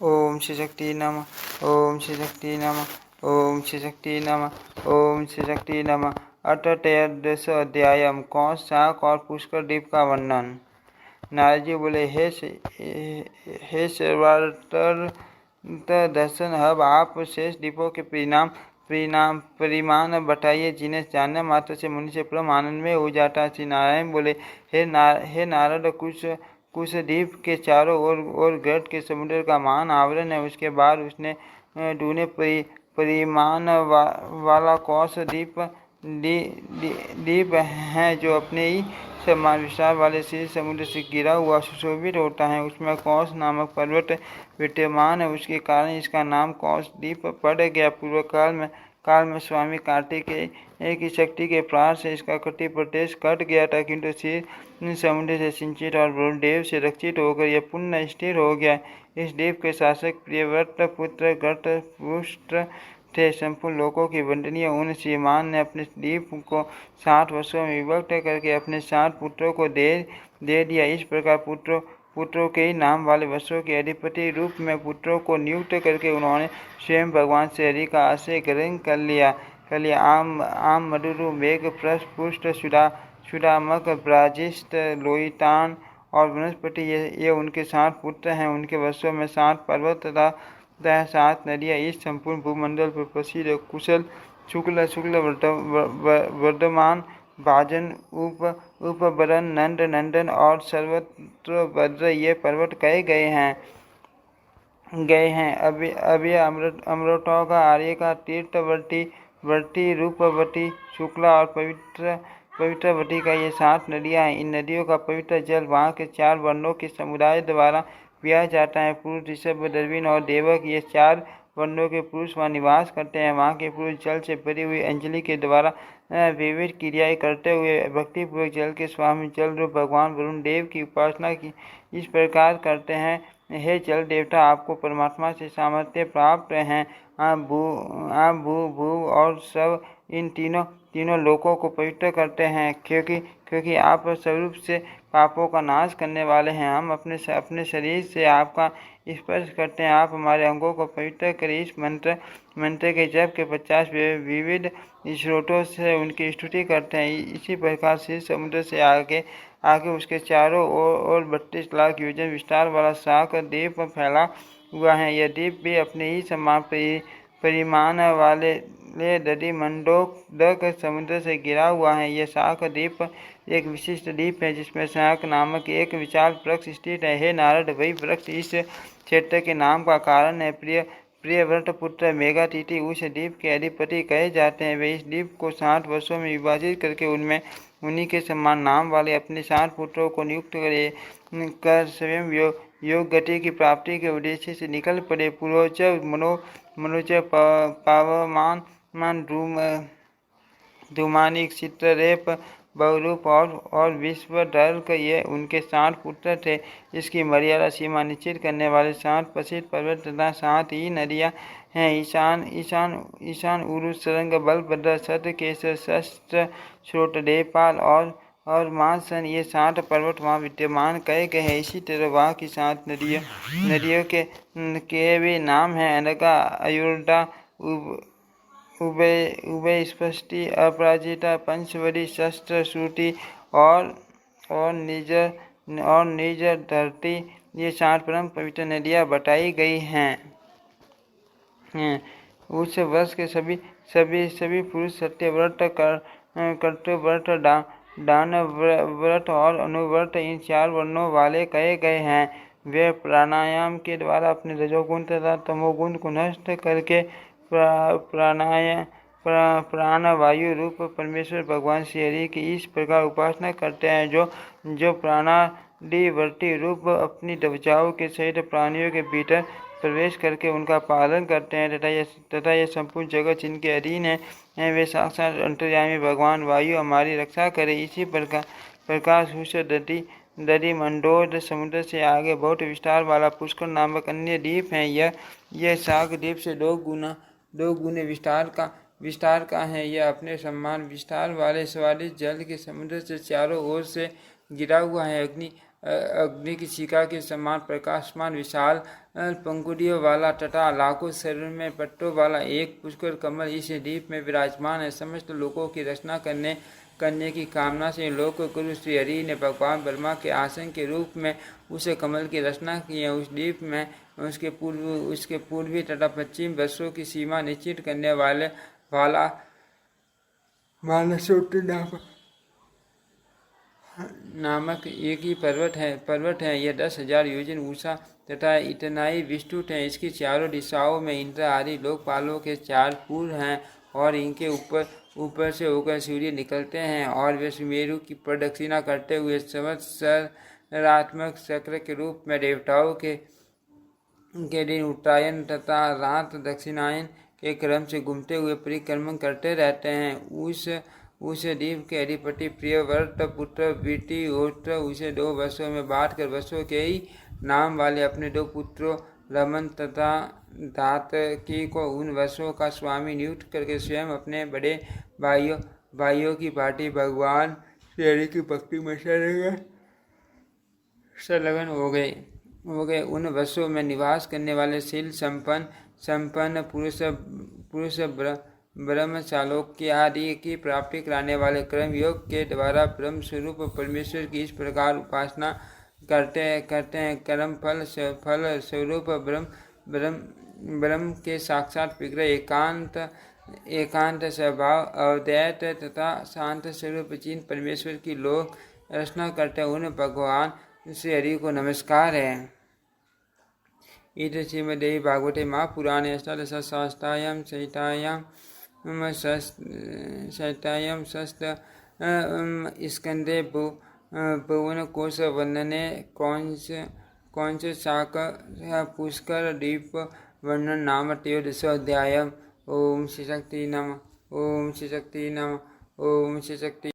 ओम श्री शक्ति नमः। ओम श्री शक्ति नमः। ओम श्री शक्ति नमः। ओम श्री शक्ति नमः। अष्टादश अध्याय कौश शाक और पुष्कर द्वीप का वर्णन। नारद जी बोले, हे सर्वार्थ दर्शन, अब आप शेष द्वीपों के परिमाण बताइए, जिन्हें जानने मात्र से मनुष्य परम आनंद में हो जाता। श्री नारायण बोले, हे नारद, कुछ द्वीप के चारों ओर गर्त के समुद्र का महान आवरण है। उसके बाद उसने दूने परिमाण वाला कौश द्वीप है, जो अपने ही समान विशाल वाले से समुद्र से घिरा हुआ सुशोभित होता है। उसमें कौश नामक पर्वत विद्यमान है, उसके कारण इसका नाम कौश द्वीप पड़ गया। पूर्व काल में स्वामी कार्तिकेय की शक्ति के प्रहार से इसका कटी प्रदेश कट गया था, किंतु श्री समुद्र से सिंचित और वरुणदेव से रक्षित होकर यह पुनः स्थिर हो गया। इस द्वीप के शासक प्रियव्रत पुत्र गर्तपुष्ट थे। संपूर्ण लोकों की वंदनीय उन श्रीमान ने अपने द्वीप को 60 वर्षों में विभक्त करके अपने 60 पुत्रों को दे दिया। इस प्रकार पुत्रों के ही नाम वाले वर्षों के अधिपति रूप में पुत्रों को नियुक्त करके उन्होंने स्वयं भगवान श्री हरि का आश्रय ग्रहण कर लिया। आम मधुरु मेघ पुष्ट सुदामक ब्राजिष्ट लोहितान और वनस्पति, ये उनके 60 पुत्र हैं। उनके वर्षों में 60 पर्वत तथा 7 नदियाँ इस संपूर्ण भूमंडल पर प्रसिद्ध कुशल शुक्ल वर्धमान भाजन उपबरन नंद नंदन और सर्वत्र भद्र ये पर्वत कहे गए हैं। अभी अमृतों का आर्य का तीर्थवर्ती रूपवती शुक्ला और पवित्रवती का ये 7 नदियाँ हैं। इन नदियों का पवित्र जल वहाँ के 4 वर्णों के समुदाय द्वारा पिया जाता है। पुरुष, ऋषभ, दर्विन और देवक, ये 4 वर्णों के पुरुष वहाँ निवास करते हैं। वहाँ के पुरुष जल से भरी हुई अंजलि के द्वारा विविध क्रियाएं करते हुए भक्तिपूर्वक जल के स्वामी जल रूप भगवान वरुण देव की उपासना की इस प्रकार करते हैं। हे जल देवता, आपको परमात्मा से सामर्थ्य प्राप्त हैं। आप भू और सब इन तीनों लोकों को पवित्र करते हैं, क्योंकि आप स्वरूप से पापों का नाश करने वाले हैं। हम अपने शरीर से आपका स्पर्श करते हैं। आप हमारे अंगों को पवित्र करें। इस मंत्र के जप के 50 विविध स्रोतों से उनकी स्तुति करते हैं। इसी प्रकार से समुद्र से आगे उसके चारों ओर 32 लाख योजन विस्तार वाला शाक द्वीप फैला हुआ है। यह द्वीप भी अपने ही समान परिमाण वाले दधि मंडोदक समुद्र से घिरा हुआ है। यह शाक द्वीप एक विशिष्ट द्वीप है, जिसमें शाक नामक एक विशाल वृक्ष स्थित है। हे नारद, वही वृक्ष इस क्षेत्र के नाम का कारण है। प्रियव्रत पुत्र मेघातिथि उस द्वीप के अधिपति कहे जाते हैं। वे इस द्वीप को 60 वर्षों में विभाजित करके उनमें उन्हीं के समान नाम वाले अपने 60 पुत्रों को नियुक्त कर स्वयं योग गति की प्राप्ति के उद्देश्य से निकल पड़े। पुरोच मनुज पावमान धूमानिक चित्ररेप बहुरूप और विश्वधर्क, ये उनके 60 पुत्र थे। इसकी मर्यादा सीमा निश्चित करने वाले 60 प्रसिद्ध पर्वत तथा 7 ही नदियाँ हैं। ईशान उरु सरंग बलभद्र सतकेश्वर शस्त्र स्रोत देवपाल और मानसन, ये 60 पर्वत वहाँ विद्यमान कहे गए हैं। इसी तरह वहाँ की 7 नदियों के भी नाम हैं: अनगा, अयोध्या, उभय स्पष्टि, अपराजिता, पंचवटी, शस्त्र श्रुति और निज धरती, ये 60 परम पवित्र नदियाँ बताई गई हैं। उस वर्ष के सभी पुरुष सत्यव्रत, कर्तव्रत, दान व्रत और अनुव्रत इन 4 वर्णों वाले कहे गए हैं। वे प्राणायाम के द्वारा अपने रजोगुण तथा तमोगुण को नष्ट करके प्राणवायु रूप परमेश्वर भगवान श्री हरि की इस प्रकार उपासना करते हैं, जो प्राणादिवर्ती रूप अपनी ध्वजाओं के सहित प्राणियों के भीतर प्रवेश करके उनका पालन करते हैं तथा यह संपूर्ण जगत जिनके अधीन है वे साक्षात अंतर्यामी भगवान वायु हमारी रक्षा करे। इसी प्रकार दधि मंडोद समुद्र से आगे बहुत विस्तार वाला पुष्कर नामक अन्य द्वीप है। यह शाक द्वीप से 2 गुने विस्तार का है। यह अपने समान विस्तार वाले स्वादिष्ट जल के समुद्र से चारों ओर से घिरा हुआ है। अग्नि की शिखा के समान प्रकाशमान विशाल पंखुड़ियों वाला तथा लाखों शरीर में पट्टों वाला एक पुष्कर कमल इस द्वीप में विराजमान है। समस्त लोगों की रचना करने की कामना से लोक गुरु श्री हरि ने भगवान ब्रह्मा के आसन के रूप में उस कमल की रचना की है। उस द्वीप में उसके पूर्वी तथा पश्चिम वर्षों की सीमा निश्चित करने वाला मानसोक्त नामक एक ही पर्वत है। यह 10,000 योजन ऊंचा तथा इतना ही विस्तृत है। इसकी चारों दिशाओं में इंद्र आदि लोकपालों के 4 पुर हैं और इनके ऊपर से होकर सूर्य निकलते हैं और वे सुमेरु की प्रदक्षिणा करते हुए संवत्सरात्मक चक्र के रूप में देवताओं के दिन उत्तरायण तथा रात दक्षिणायन के क्रम से घूमते हुए परिक्रमण करते रहते हैं। उस द्वीप के अधिपति प्रियव्रत पुत्र विटिहोत्र उसे 2 वर्षों में बांटकर वर्षों के ही नाम वाले अपने 2 पुत्रों रमन तथा धातकी को उन वर्षों का स्वामी नियुक्त करके स्वयं अपने बड़े भाइयों की भांति भगवान श्री हरि की भक्ति में संलग्न हो गए। उन वर्षों में निवास करने वाले शील संपन्न पुरुष ब्रह्मचालोक्य आदि की प्राप्ति कराने वाले कर्म योग के द्वारा ब्रह्म स्वरूप परमेश्वर की इस प्रकार उपासना करते हैं। कर्म फल स्वरूप ब्रह्म के साक्षात विग्रह एकांत स्वभाव अवदैत तथा शांत स्वरूप जिन परमेश्वर की लोक रचना करते हैं उन भगवान श्री हरि को नमस्कार है। इति श्रीमद्देवी भागवते महापुराणे अष्टादशसहस्रायां संहितायां षष्ठ स्कन्धे भुवनकोश वर्णने कौंच शाक पुष्कर द्वीप वर्णन नाम त्रयोदशोऽध्यायः। ओम श्री शक्ति नमः। ओम श्री शक्ति नमः। ओम श्री शक्ति।